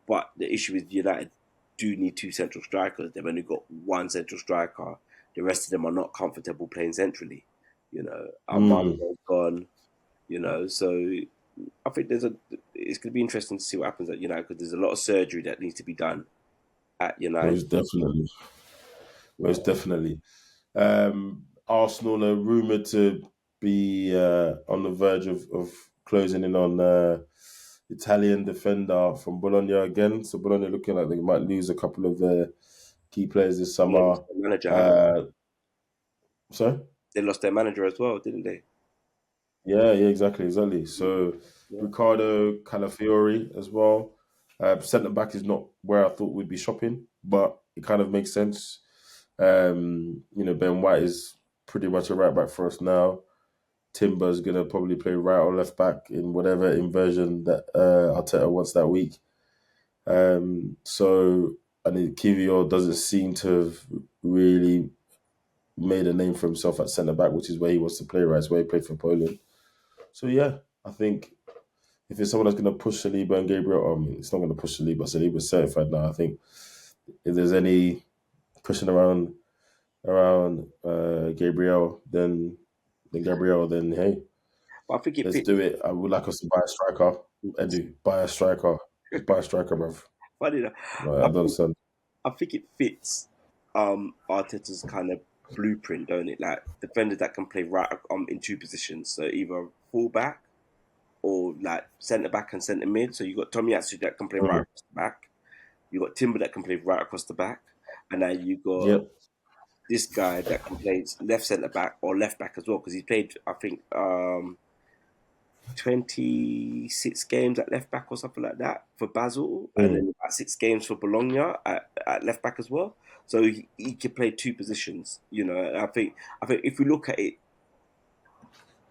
But the issue is United do need two central strikers. They've only got one central striker. The rest of them are not comfortable playing centrally. Mm. Armando's gone. So I think it's going to be interesting to see what happens at United because there's a lot of surgery that needs to be done at United. Most definitely. You Most know, definitely. Arsenal are rumoured to be on the verge of closing in on Italian defender from Bologna again. So Bologna looking like they might lose a couple of their key players this and they lost summer. their manager, haven't they? Uh, sorry? They lost their manager as well, didn't they? Yeah, yeah, exactly, exactly. Mm, So yeah. Ricardo Calafiori as well. Centre back is not where I thought we'd be shopping, but it kind of makes sense. Ben White is pretty much a right back for us now. Timber's gonna probably play right or left back in whatever inversion that Arteta wants that week. So I mean, Kivior doesn't seem to have really made a name for himself at centre back, which is where he wants to play. Right, it's where he played for Poland. So yeah, I think if it's someone that's going to push Saliba and Gabriel, it's not going to push Saliba. Saliba's certified now. I think if there's any pushing around Gabriel, then Gabriel, then hey, But I think it let's fits. do it. I would like us to buy a striker. I do buy a striker. Just buy a striker, bruv. Funny enough, Like, I I don't think understand. I think it fits Arteta's kind of blueprint, don't it? Like defenders that can play right in two positions, so either full back or like centre back and centre mid. So you got Tomiyasu that can play right Mm. across the back. You got Timber that can play right across the back, and now you got Yep. this guy that can play left centre back or left back as well because he played I think 26 games at left back or something like that for Basel, and Mm. then about 6 games for Bologna at left back as well. So he can play two positions, you know. And I think if we look at it,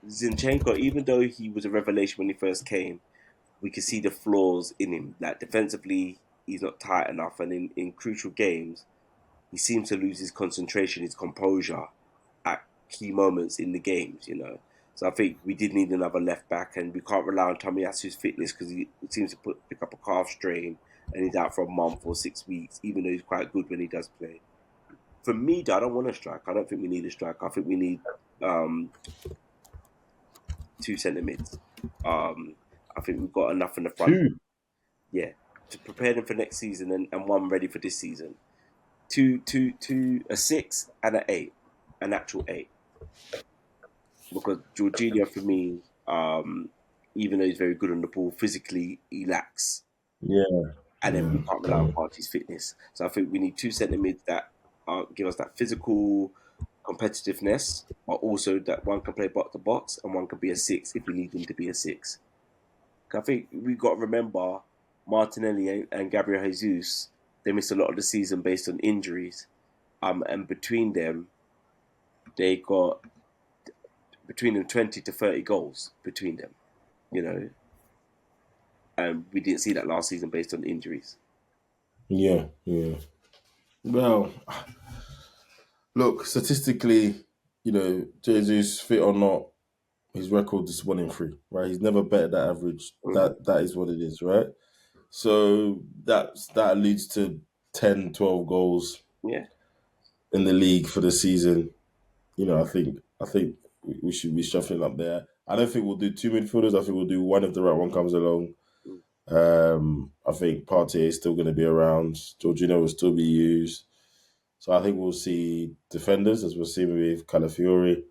Zinchenko, even though he was a revelation when he first came, we can see the flaws in him. Like defensively, he's not tight enough, and in crucial games, he seems to lose his concentration, his composure at key moments in the games, you know. So I think we did need another left back, and we can't rely on Tomiyasu's fitness because he seems to pick up a calf strain and he's out for a month or 6 weeks, even though he's quite good when he does play. For me, though, I don't want a striker. I don't think we need a striker. I think we need um, two centre mids. I think we've got enough in the front, Two. yeah, to prepare them for next season and one ready for this season. A six and an eight, an actual eight. Because Jorginho for me, even though he's very good on the ball, physically he lacks, Yeah. and then we Yeah. can't rely on Yeah. Partey's fitness. So I think we need two centre mids that give us that physical competitiveness, but also that one can play box to box and one can be a six if we need him to be a six. 'Cause I think we've got to remember Martinelli and Gabriel Jesus. They missed a lot of the season based on injuries, and between them, they got between them 20 to 30 goals between them. You know, and we didn't see that last season based on injuries. Yeah. Yeah. Well, look, statistically, Jesus, fit or not, his record is 1 in 3, right? He's never bettered that average. Mm-hmm. That is what it is, right? So that leads to 10, 12 goals Yeah, in the league for the season. I think we should be shuffling up there. I don't think we'll do two midfielders. I think we'll do one if the right one comes along. mm, I think Partey is still going to be around. Jorginho will still be used. So I think we'll see defenders as we'll see with Calafiori,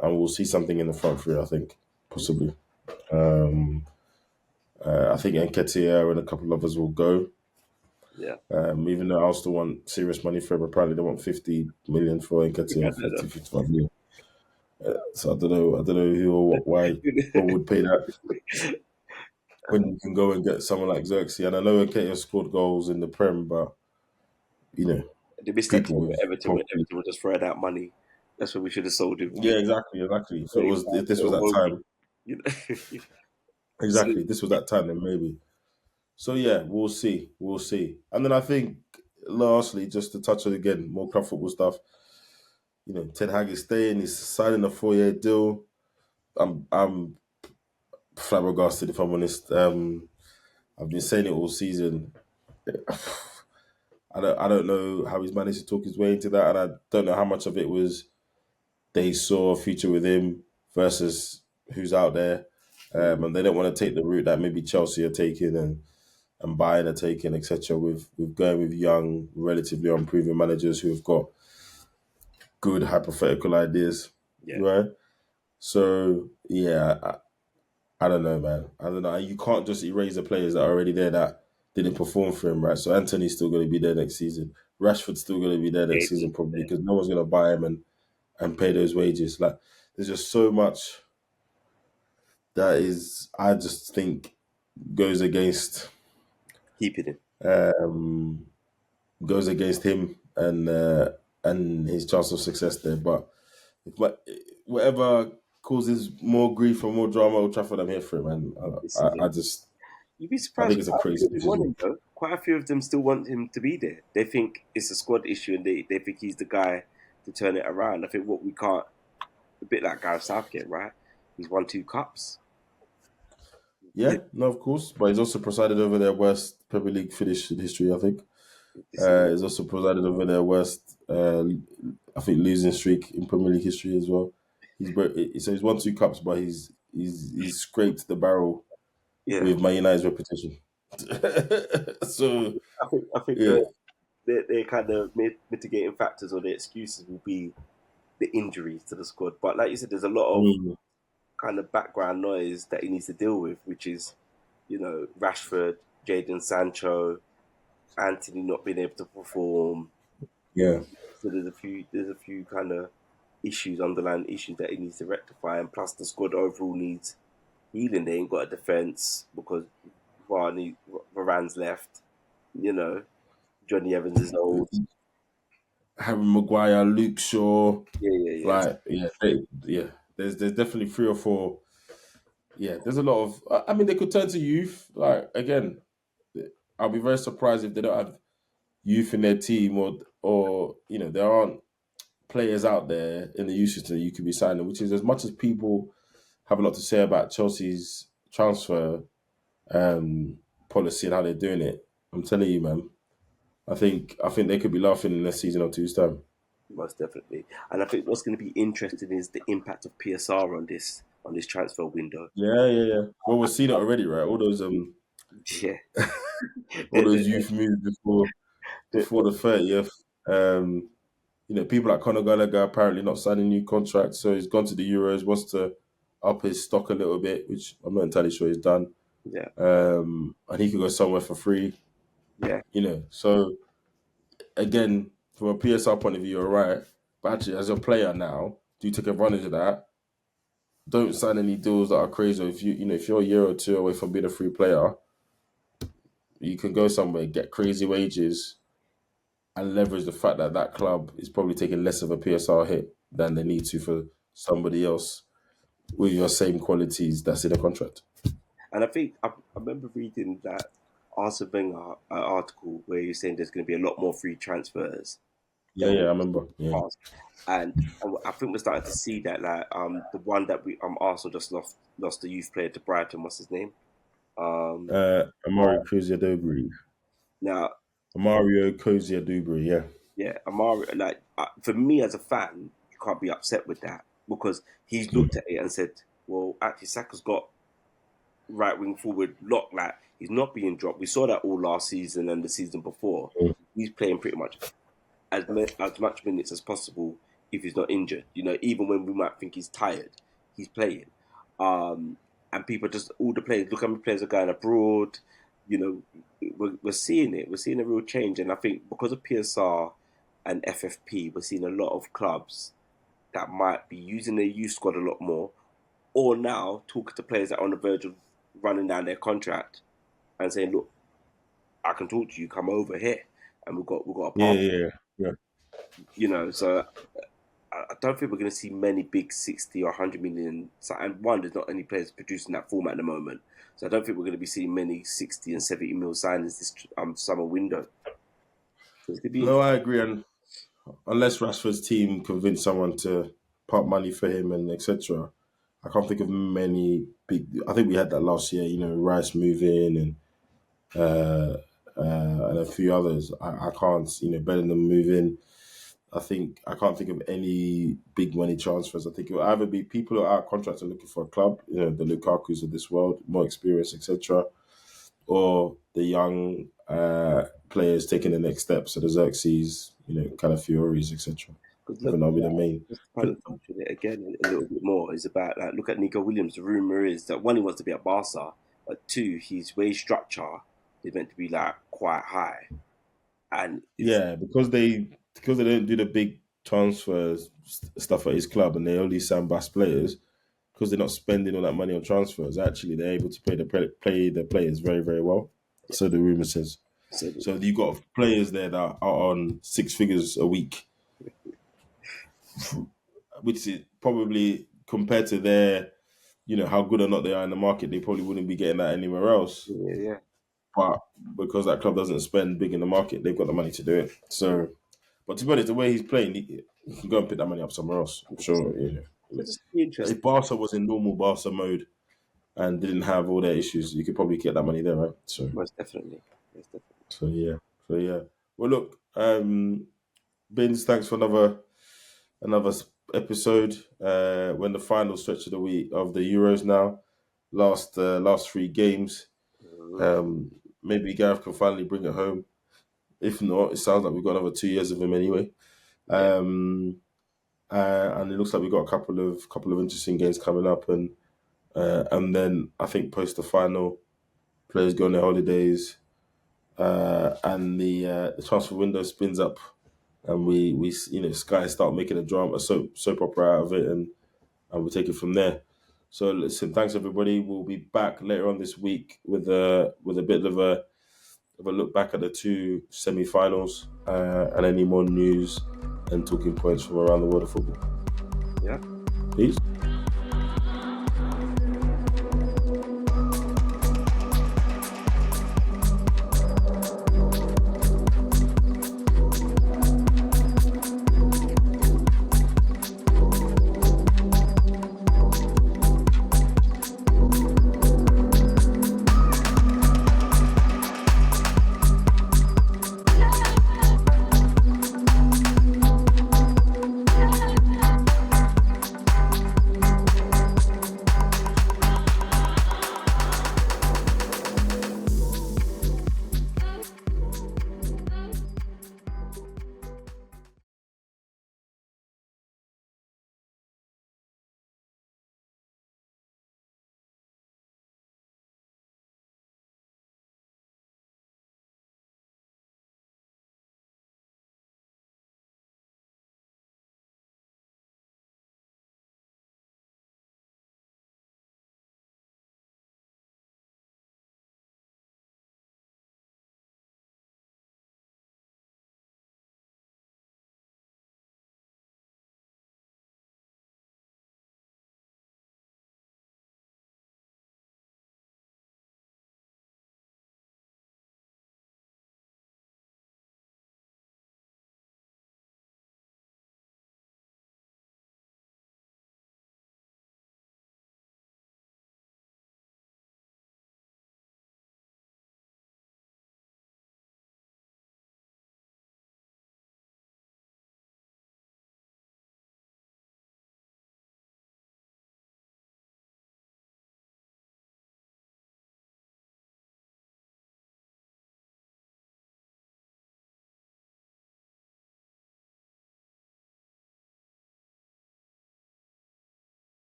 and we'll see something in the front three. I think mm, possibly. Um, I think Nketiah and a couple of others will go. yeah. Even though I still want serious money for him, apparently they want 50 million for I Nketiah, don't 55 million. So I don't know. I don't know who or why know. or would pay that when you can go and get someone like Xerxes. And I know Nketiah scored goals in the Prem, but you know, They missed that people time with with Everton when probably Everton were just throwing out money. That's when we should have sold him. yeah, exactly. If this was Little that Wonky, time, you know. So, exactly, if this was that time, then maybe. So yeah, we'll see. And then I think, lastly, just to touch on again more club football stuff. Ten Hag is staying. He's signing a 4-year deal. I'm flabbergasted if I'm honest. I've been saying it all season. I don't know how he's managed to talk his way into that, and I don't know how much of it was they saw a future with him versus who's out there, mm, and they don't want to take the route that maybe Chelsea are taking and Bayern are taking, etc. With going with young, relatively unproven managers who have got good hypothetical ideas, yeah, right? So yeah, I don't know, man. I don't know. You can't just erase the players that are already there that didn't perform for him, right? So Anthony's still going to be there next season. Rashford's still going to be there yeah, next season probably because no one's going to buy him and pay those wages. Like, there's just so much that is, I just think, goes against keeping him. um, goes against him and his chance of success there. But whatever causes more grief or more drama at Old Trafford, I'm here for it, man. This I, I season. just You'd be I surprised. think it's a Quite a few crazy of them want decision. him though. Quite a few of them still want him to be there. They think it's a squad issue, and they think he's the guy to turn it around. I think what we can't, a bit like Gareth Southgate, right? He's won 2 cups Yeah, no, of course. But he's also presided over their worst Premier League finish in history, I think. this season. He's also presided over their worst, I think, losing streak in Premier League history as well. So he's won 2 cups, but he's scraped the barrel Yeah, with Man United's reputation. So I think yeah, the kind of mitigating factors or the excuses will be the injuries to the squad. But like you said, there's a lot I of mean, kind of background noise that he needs to deal with, which is, Rashford, Jadon Sancho, Anthony not being able to perform. Yeah. So there's a few kind of issues, underlying issues that he needs to rectify, and plus the squad overall needs healing. They ain't got a defense because Varane's left. You know, Johnny Evans is old. Harry Maguire, Luke Shaw, Yeah, yeah, yeah, yeah. There's definitely three or four. Yeah, there's a lot of. I mean, they could turn to youth. Like again, I'll be very surprised if they don't have youth in their team, or there aren't players out there in the youth system that you could be signing. Which is as much as people have a lot to say about Chelsea's transfer policy and how they're doing it. I'm telling you, man. I think they could be laughing in a season or two's time. most definitely. And I think what's going to be interesting is the impact of PSR on this transfer window. Yeah, yeah, yeah. Well, we've seen it already, right? Yeah, All the, those the, youth moves before the, the 30th. Um, people like Conor Gallagher apparently not signing new contracts, so he's gone to the Euros, wants to up his stock a little bit, which I'm not entirely sure he's done. yeah, And he could go somewhere for free. yeah. So again, from a PSR point of view, you're right. But actually, as a player now, do take advantage of that. Don't sign any deals that are crazy. If you're a year or two away from being a free player, you can go somewhere, get crazy wages, and leverage the fact that that club is probably taking less of a PSR hit than they need to for somebody else with your same qualities that's in a contract. And I think I remember reading that Arsene Wenger article where you're saying there's going to be a lot more free transfers Yeah, than yeah, I what remember. in the Yeah. past. And I think we're starting to see that, like, the one that we Arsenal just lost the youth player to Brighton. What's his name? Um, Amari Kouziadobry. Now, Mario Kouziadobry, yeah. yeah, Amari. Like, for me as a fan, you can't be upset with that because he's looked at it and said, "Well, actually, Saka's got right wing forward lock. Like, he's not being dropped. We saw that all last season and the season before. Mm. He's playing pretty much as much minutes as possible if he's not injured. Even when we might think he's tired, he's playing. And people just all the players look how many players are going abroad. We're seeing it. We're seeing a real change, and I think because of PSR and FFP, we're seeing a lot of clubs that might be using their youth squad a lot more, or now talking to players that are on the verge of running down their contract and saying, "Look, I can talk to you. Come over here, and we've got a Yeah, path." yeah, yeah. So I don't think we're going to see many big 60 or 100 million. So, and one, there's not any players producing that format at the moment. So I don't think we're going to be seeing many 60 and 70 mil signings this summer window. So it's going to be No, I agree. And unless Rashford's team convince someone to part money for him and etc., I can't think of many big. I think we had that last year. Rice moving and a few others. I can't. Bellingham moving. I can't think of any big money transfers. I think it will either be people who are out of contract and looking for a club, the Lukaku's of this world, more experience, etc., or the young players taking the next step. So the Xerxes, kind of Fioris, etc. because I think that'll be the main. just to kind of touch on it again a little bit more is about like look at Nico Williams. The rumor is that one, he wants to be at Barca, but two, his wage structure is meant to be like quite high, and it's Yeah, because they don't do the big transfers stuff at his club, and they only sign bass players because they're not spending all that money on transfers. Actually, they're able to play the players very very well. So the rumor says. so So you got players there that are on six figures a week, which is probably compared to their, how good or not they are in the market, they probably wouldn't be getting that anywhere else. yeah, yeah. But because that club doesn't spend big in the market, they've got the money to do it. So, but to be honest, the way he's playing, he can go and pick that money up somewhere else. I'm sure. So just be If interesting. Barca was in normal Barca mode and didn't have all their issues, you could probably get that money there, right? So, Most definitely. Most definitely. so yeah, so yeah. Well, look, Bins, thanks for another episode. We're in the final stretch of the week of the Euros now. Last three games. Mhm. Maybe Gareth can finally bring it home. If not, it sounds like we've got another 2 years of him anyway. Yeah. And it looks like we've got a couple of interesting games coming up. And And then I think post the final, players go on their holidays, and the transfer window spins up, and we Sky start making a soap opera out of it, and we'll take it from there. So listen, thanks everybody. We'll be back later on this week with a bit of a look back at the two semi-finals, and any more news and talking points from around the world of football. Yeah. Peace.